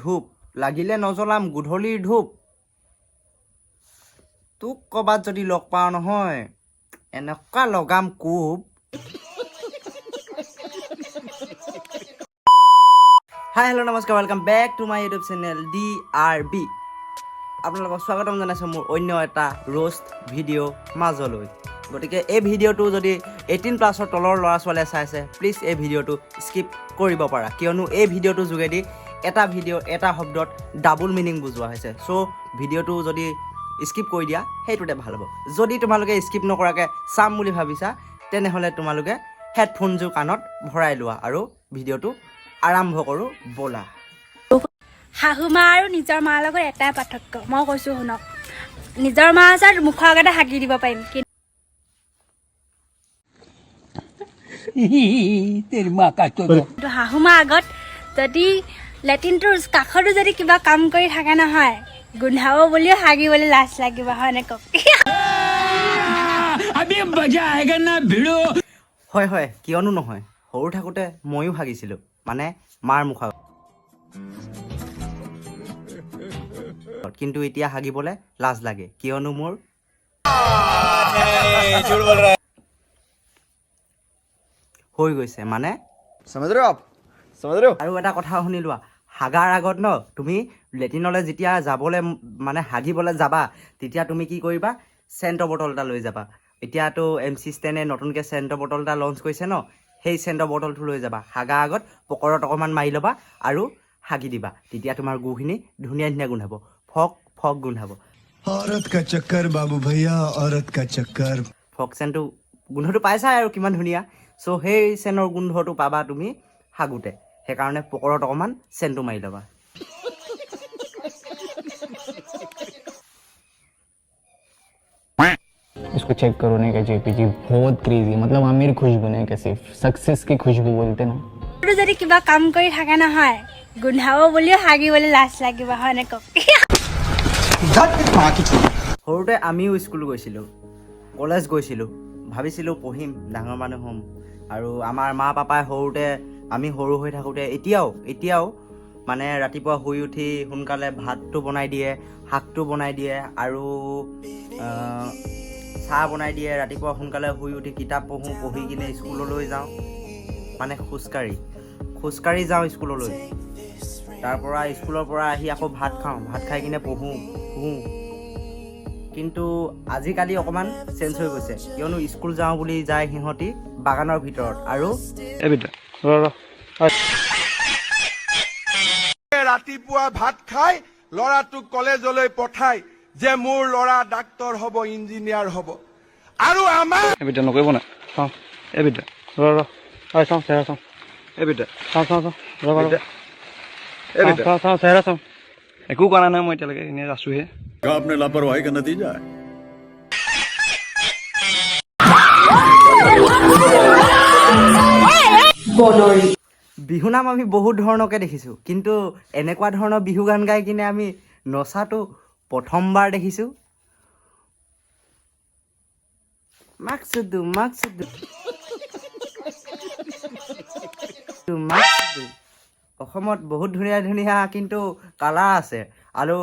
ধূপ লাগিলে নজ্বলাম গধূলিৰ ধূপ তোক ক'বাত যদি লগ পাওঁ নহয় এনেকুৱা লগাম কোব হাই হেল্ল' নমস্কাৰ welcome back to my YouTube channel DRB আপোনালোকক স্বাগতম জনাইছোঁ মোৰ অন্য এটা ৰোষ্ট ভিডিঅ' মাজলৈ গতিকে এই ভিডিঅ'টো যদি 18+ তলৰ ল'ৰা ছোৱালীয়ে চাইছে প্লিজ এই ভিডিঅ'টো স্কিপ কৰিব পাৰা কিয়নো এই ভিডিঅ'টোৰ যোগেদি এটা ভিডিঅ' এটা শব্দত ডাবল মিনিং বুজোৱা হৈছে চ' ভিডিঅ'টো যদি স্কিপ কৰি দিয়া সেইটোতে ভাল হ'ব যদি তোমালোকে স্কিপ নকৰাকৈ চাম বুলি ভাবিছা তেনেহ'লে তোমালোকে হেডফোনযোৰ কাণত ভৰাই লোৱা আৰু ভিডিঅ'টো আৰম্ভ কৰোঁ ব'লা শাহু মা আৰু নিজৰ মাৰ লগত এটাই পাৰ্থক্য মই কৈছোঁ শুনক নিজৰ মা আছে মুখৰ আগতে হাগি দিব পাৰিম কিন্তু শাহু মা আগত যদি লেট্ৰিনটোৰ কাষতো যদি কিবা কাম কৰি থাকে নহয় গোন্ধাব বুলিও হাগিবলৈ লাজ লাগিব হয়নে কওক হয় হয় কিয়নো নহয় সৰু থাকোঁতে ময়ো হাগিছিলোঁ মানে মাৰ মুখত কিন্তু এতিয়া হাগিবলৈ লাজ লাগে কিয়নো মোৰ হৈ গৈছে মানে আৰু এটা কথা শুনি লোৱা হাগাৰ আগত ন তুমি লেট্ৰিনলৈ যেতিয়া যাবলৈ মানে হাগিবলৈ যাবা তেতিয়া তুমি কি কৰিবা চেণ্টৰ বটল এটা লৈ যাবা এতিয়াতো MC ষ্টেনে নতুনকৈ চেণ্টৰ বটল এটা লঞ্চ কৰিছে ন সেই চেণ্টৰ বটলটো লৈ যাবা হাগাৰ আগত পকৰত অকণমান মাৰি ল'বা আৰু হাগি দিবা তেতিয়া তোমাৰ গুখিনি ধুনীয়া ধুনীয়া গোন্ধাব ফক ফক গোন্ধাব औरत का चक्कर बाबू भैया औरत का चक्कर ফক চেণ্টটো গোন্ধটো পাইছা আৰু কিমান ধুনীয়া চ' সেই চেণ্টৰ গোন্ধটো পাবা তুমি হাগোতে সেইকাৰণে পকৰত অকণমান চেণ্টটো মাৰি ল'বা इसको चेक करो नहीं का JPG बहुत क्रेजी मतलब आमिर खुशबू नहीं का सिर्फ सक्सेस की खुशबू बोलते ना যদি কিবা কাম কৰি থাকে নহয় গোন্ধাব বুলিও হাগিবলৈ লাজ লাগিব হয়নে কওক সৰুতে আমিও স্কুল গৈছিলোঁ কলেজ গৈছিলোঁ ভাবিছিলোঁ পঢ়িম ডাঙৰ মানুহ হ'ম আৰু আমাৰ মা পাপাই সৰুতে আমি সৰু হৈ থাকোঁতে এতিয়াও মানে ৰাতিপুৱা শুই উঠি সোনকালে ভাতটো বনাই দিয়ে শাকটো বনাই দিয়ে আৰু চাহ বনাই দিয়ে ৰাতিপুৱা সোনকালে শুই উঠি কিতাপ পঢ়ি কিনে স্কুললৈ যাওঁ মানে খোজকাঢ়ি যাওঁ স্কুললৈ তাৰপৰা স্কুলৰ পৰা আহি আকৌ ভাত খাওঁ ভাত খাই কিনে পঢ়োঁ কিন্তু আজিকালি অকণমান চেঞ্জ হৈ গৈছে কিয়নো স্কুল যাওঁ বুলি যায় সিহঁতি বাগানৰ ভিতৰত আৰু ৰাতিপুৱা ভাত খাই ল'ৰাটোক কলেজলৈ পঠাই যে মোৰ ল'ৰা ডাক্তৰ হ'ব ইঞ্জিনিয়াৰ হ'ব আৰু আমাৰ নকৰিব না চাওঁ এই বিদ্যা চাওঁ চেহেৰা চাওঁ এই বিদ্যা চাওঁ চেহেৰা চাওঁ একো কৰা নাই মই এতিয়ালৈকে এনেই আছোঁহে आपने लापरवाही का नतीजा है বিহু নাম আমি বহুত ধৰণকে দেখিছোঁ কিন্তু এনেকুৱা ধৰণৰ বিহু গান গাই কিনে আমি নচাটো প্ৰথমবাৰ দেখিছোঁ মাকচুদু অসমত বহুত ধুনীয়া ধুনীয়া কিন্তু কালাৰ আছে আৰু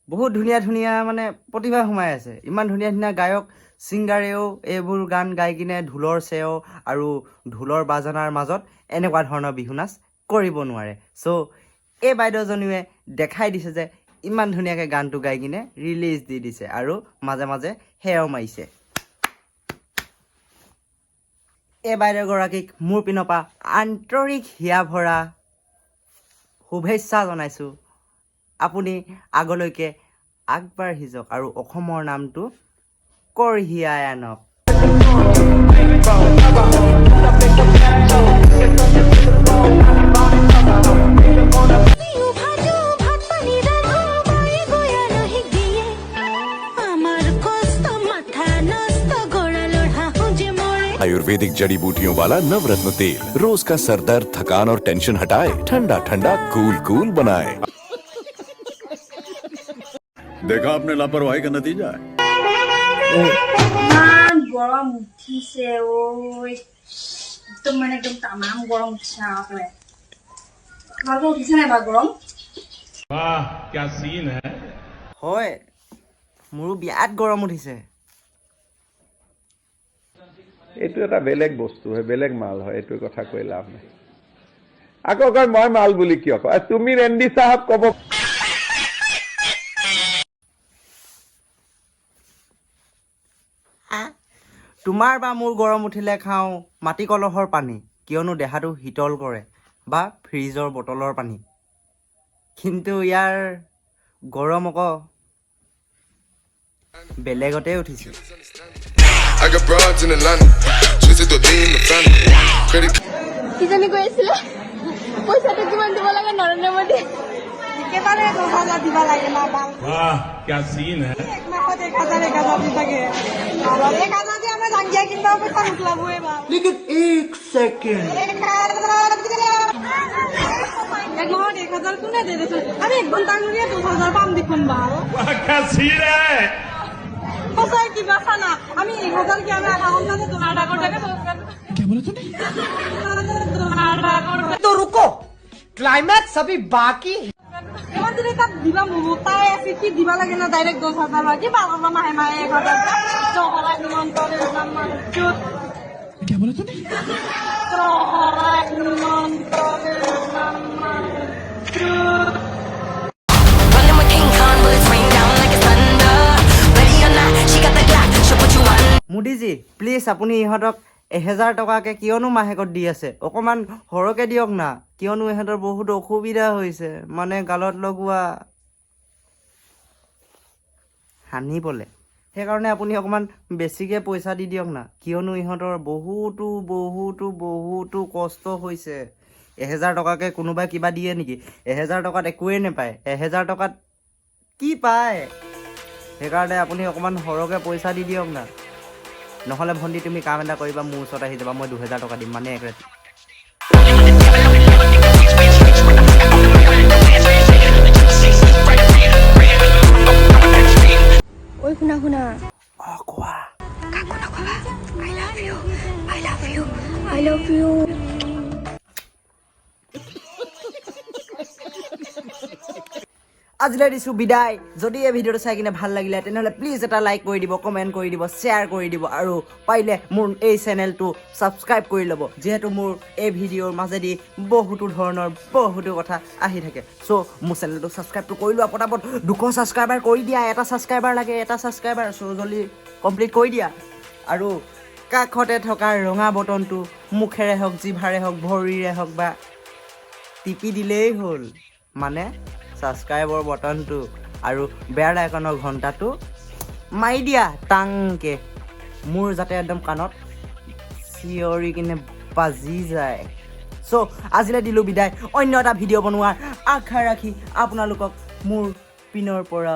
বহুত ধুনীয়া ধুনীয়া মানে প্ৰতিভা সোমাই আছে ইমান ধুনীয়া ধুনীয়া গায়ক ছিংগাৰেও এইবোৰ গান গাই কিনে ঢোলৰ চেও আৰু ঢোলৰ বাজনাৰ মাজত এনেকুৱা ধৰণৰ বিহু নাচ কৰিব নোৱাৰে চ' এই বাইদেউজনীয়ে দেখাই দিছে যে ইমান ধুনীয়াকৈ গানটো গাই কিনে ৰিলিজ দি দিছে আৰু মাজে মাজে সেয়াও মাৰিছে এই বাইদেউগৰাকীক মোৰ পিনৰ পৰা আন্তৰিক হিয়া ভৰা শুভেচ্ছা জনাইছোঁ আপুনি আগলৈকে আগবাঢ়ি যাওক আৰু অসমৰ নামটো কঢ়িয়াই আনক आयुर्वेदिक जड़ी बूटियों वाला नवरत्न तेल रोज का सर दर्द थकान और टेंशन हटाए ठंडा ठंडा कूल कूल बनाए देखा आपने लापरवाही का नतीजा है গৰম উঠিছে ঐ একদম মানে একদম তামাম গৰম উঠিছে আপোনালোকে উঠিছে নাই বাৰু গৰম হয় মোৰো বিৰাট গৰম উঠিছে এইটো এটা বেলেগ বস্তু হয় বেলেগ মাল হয় এইটো কথা কৈ লাভ নাই আকৌ কয় মই মাল বুলি কিয় কয় তুমি ৰেন্দি সাহেব কব তোমাৰ বা মোৰ গৰম উঠিলে খাওঁ মাটি কলহৰ পানী কিয়নো দেহাটো শীতল কৰে বা ফ্ৰিজৰ বটলৰ পানী কিন্তু ইয়াৰ গৰম আকৌ বেলেগতে উঠিছে I got broads in Atlanta, twisted the beam, the family. Credit কিজানি কৈ আছিলে পইচাটো কিমান দিব লাগে নৰেন্দ্ৰ মোদী একেবাৰে 2000 দিব লাগে না বাল क्या सीन है এক মাহত 1000 দি থাকে আর 1000 দিয়ে আমরা জাঙ্গিয়া কিনবা পয়সা উঠলাবো এবার लेकिन एक सेकंड এক মাহত 1000 কোনে দে দেছে আমি এক ঘন্টা ঘুরিয়ে 2000 পাম দেখুন বাল क्या सीन है কোথায় কি বাসা না আমি 1000 কি আমি আধা ঘন্টা তো আধা ঘন্টা কে क्या बोला तूने तो रुको क्लाइमैक्स अभी बाकी এবার দিলে তাত দিবা মোতাই আছে কি দিবা লাগে না ডাইরেক্ট 10000 লাগে বাবা মাহে মাহে 1000 জহরা নিমন্ত্রণের নাম চুত क्या बोला तूने জহরা নিমন্ত্রণের নাম চুত Running with King Kong, bullets rain down like it's thunder. Ready or not, she got the Glock, she'll put you on. Modiji please আপুনি ইহঁতক 1000 টকাকে কিয়নো মাহেকত দি আছে অকণমান সৰহকৈ দিয়ক না কিয়নো ইহঁতৰ বহুত অসুবিধা হৈছে মানে গালত লগোৱা সানিবলে সেইকাৰণে আপুনি অকণমান বেছিকৈ পইচা দি দিয়ক না কিয়নো ইহঁতৰ বহুতো কষ্ট হৈছে 1000 টকাকৈ কোনোবাই কিবা দিয়ে নেকি 1000 টকাত একোৱেই নাপায় 1000 টকাত কি পায় সেইকাৰণে আপুনি অকণমান সৰহকৈ পইচা দি দিয়ক না নহ'লে ভণ্টি তুমি কাম এটা কৰিবা মোৰ ওচৰত আহি যাবা মই 2000 টকা দিম মানে এক ৰাতি ওই শুনা শুনা কোৱা I love you আজিলৈ দিছোঁ বিদায় যদি এই ভিডিঅ'টো চাই কিনে ভাল লাগিলে তেনেহ'লে প্লিজ এটা লাইক কৰি দিব কমেণ্ট কৰি দিব শ্বেয়াৰ কৰি দিব আৰু পাৰিলে মোৰ এই চেনেলটো ছাবস্ক্ৰাইব কৰি ল'ব যিহেতু মোৰ এই ভিডিঅ'ৰ মাজেদি বহুতো ধৰণৰ বহুতো কথা আহি থাকে চ' মোৰ চেনেলটো ছাবস্ক্ৰাইবটো কৰি লোৱা পটাপট 200 ছাবস্ক্ৰাইবাৰ কৰি দিয়া এটা ছাবস্ক্ৰাইবাৰ লাগে এটা ছাবস্ক্ৰাইবাৰ চ' জলদি কমপ্লিট কৰি দিয়া আৰু কাষতে থকা ৰঙা বটনটো মুখেৰে হওক জিভাৰে হওক ভৰিৰে হওক বা টিপি দিলেই হ'ল মানে ছাবস্ক্ৰাইবৰ বটনটো আৰু বেল আইকনৰ ঘণ্টাটো মাৰি দিয়া টাংকে মোৰ যাতে একদম কাণত চিঞৰি কিনে বাজি যায় চ' আজিলৈ দিলোঁ বিদায় অন্য এটা ভিডিঅ' বনোৱাৰ আশা ৰাখি আপোনালোকক মোৰ পিনৰ পৰা